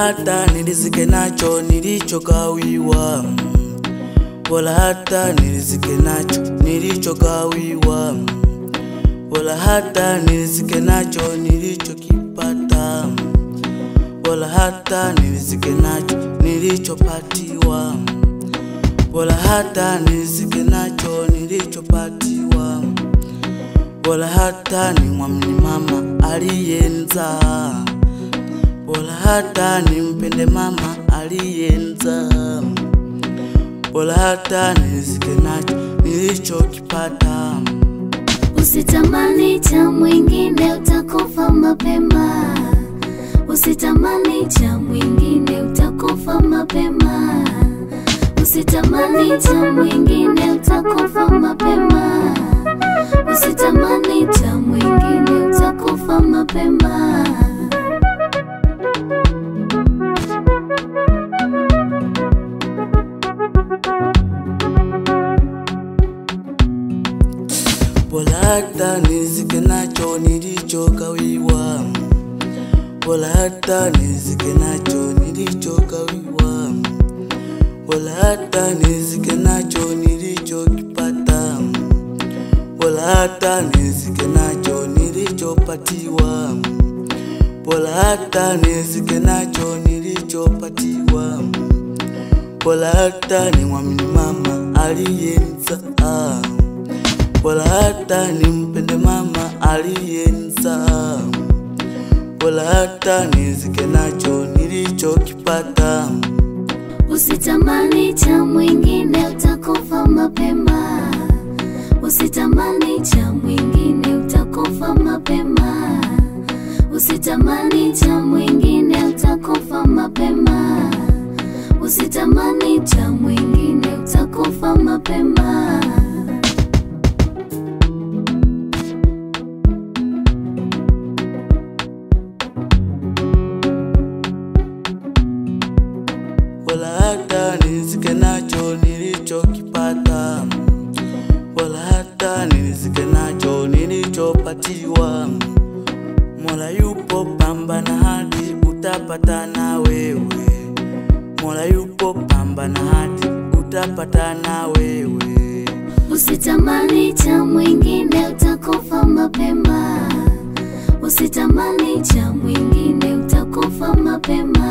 hata nilizike nacho nilichogawiwa, wala hata nilizike nacho nilichogawiwa, wala hata nilizike nacho nilichokipata, wala hata nilizike nacho nilichopatiwa, wala hata nilizike nacho nilichopatiwa, wala hata nimwamini mama aliyenizaa, wala hata nimpende mama aliyenizaa, wala hata nilizike nacho nilichokipata. Usitamani cha mwingine utakufa mapema, usitamani cha mwingine utakufa mapema, usitamani cha mwingine utakufa mapema, usitamani cha mwingine utakufa mapema. Wala hata nilizike nacho nilichogawiwa, wala hata nilizike nacho nilichogawiwa, wala hata nilizike nacho nilichokipata, wala hata nilizike nacho nilichopatiwa, wala hata nilizike nacho nilichopatiwa, wala hata nimwamini mama aliyenizaa, wala hata nimpende mama aliyenizaa, wala hata nilizike nacho nilichokipata. Usitamani cha mwingine utakufa mapema, usitamani cha mwingine utakufa mapema, usitamani cha mwingine utakufa mapema, usitamani cha mwingine utakufa mapema. Wala hata nilizike nacho nilichokipata, wala hata nilizike nacho nilichopatiwa. Mola yupo, pambana hadi utapata na wewe. Mola yupo, pambana hadi utapata na wewe. Usitamani cha mwingine utakufa mapema, usitamani cha mwingine utakufa mapema,